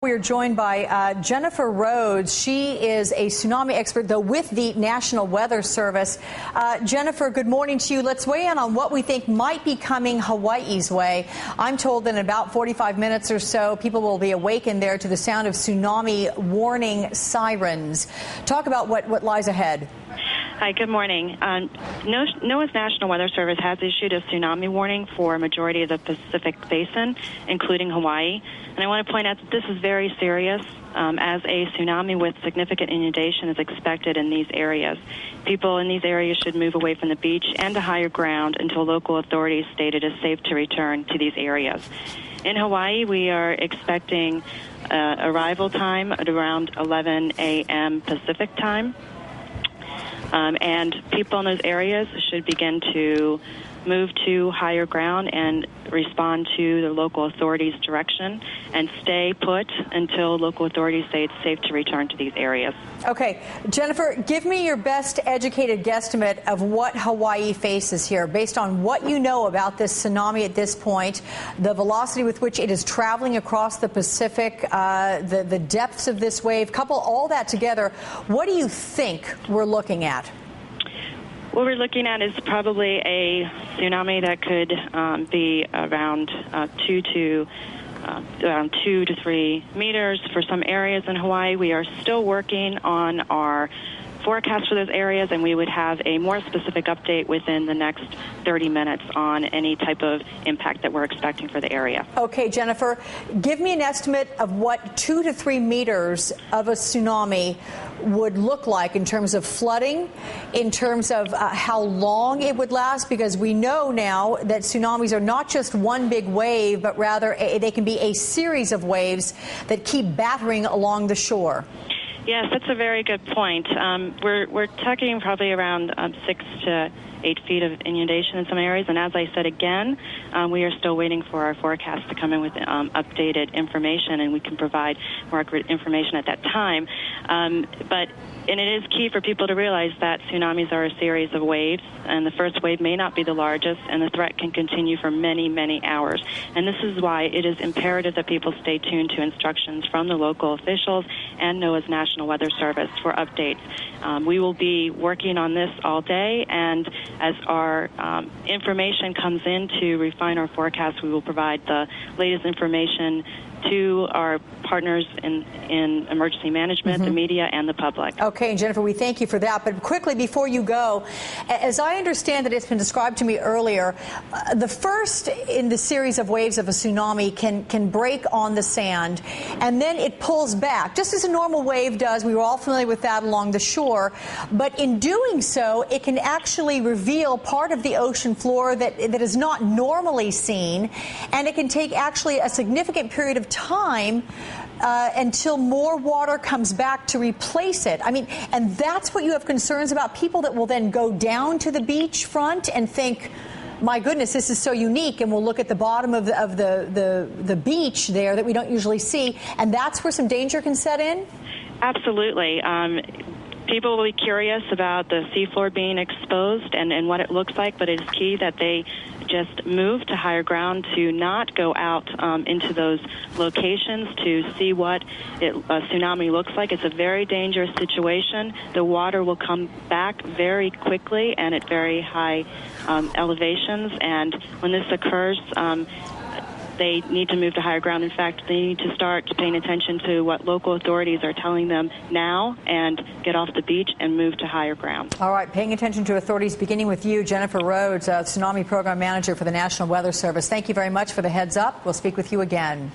We are joined by Jennifer Rhodes. She is a tsunami expert, though, with the National Weather Service. Jennifer, good morning to you. Let's weigh in on what we think might be coming Hawaii's way. I'm told that in about 45 minutes or so, people will be awakened there to the sound of tsunami warning sirens. Talk about what lies ahead. Hi, good morning. NOAA's National Weather Service has issued a tsunami warning for a majority of the Pacific Basin, including Hawaii. And I want to point out that this is very serious, as a tsunami with significant inundation is expected in these areas. People in these areas should move away from the beach and to higher ground until local authorities state it is safe to return to these areas. In Hawaii, we are expecting arrival time at around 11 a.m. Pacific time. And people in those areas should begin to move to higher ground and respond to the local authorities' direction and stay put until local authorities say it's safe to return to these areas. Okay. Jennifer, give me your best educated guesstimate of what Hawaii faces here based on what you know about this tsunami at this point, the velocity with which it is traveling across the Pacific, the depths of this wave. Couple all that together, what do you think we're looking at? What we're looking at is probably a tsunami that could be around 2 to 3 meters for some areas in Hawaii. We are still working on our forecast for those areas, and we would have a more specific update within the next 30 minutes on any type of impact that we're expecting for the area. Okay, Jennifer, give me an estimate of what 2 to 3 meters of a tsunami would look like in terms of flooding, in terms of how long it would last, because we know now that tsunamis are not just one big wave, but rather they can be a series of waves that keep battering along the shore. Yes, that's a very good point. We're talking probably around 6 to 8 feet of inundation in some areas, and as I said again, we are still waiting for our forecast to come in with updated information, and we can provide more accurate information at that time. And it is key for people to realize that tsunamis are a series of waves, and the first wave may not be the largest, and the threat can continue for many, many hours. And this is why it is imperative that people stay tuned to instructions from the local officials and NOAA's National Weather Service for updates. We will be working on this all day, and as our information comes in to refine our forecast, we will provide the latest information to our partners in emergency management, the media, and the public. Okay, and Jennifer, we thank you for that. But quickly, before you go, as I understand that it's been described to me earlier, the first in the series of waves of a tsunami can break on the sand, and then it pulls back, just as a normal wave does. We were all familiar with that along the shore. But in doing so, it can actually reveal part of the ocean floor that is not normally seen, and it can take actually a significant period of time until more water comes back to replace it. I mean, and that's what you have concerns about, people that will then go down to the beach front and think, my goodness, this is so unique, and we'll look at the bottom of the beach there that we don't usually see, and that's where some danger can set in? Absolutely. People will be curious about the seafloor being exposed and what it looks like, but it is key that they just move to higher ground, to not go out into those locations to see what a tsunami looks like. It's a very dangerous situation. The water will come back very quickly and at very high elevations, and when this occurs, they need to move to higher ground. In fact, they need to start paying attention to what local authorities are telling them now and get off the beach and move to higher ground. All right, paying attention to authorities, beginning with you, Jennifer Rhodes, Tsunami Program Manager for the National Weather Service. Thank you very much for the heads up. We'll speak with you again.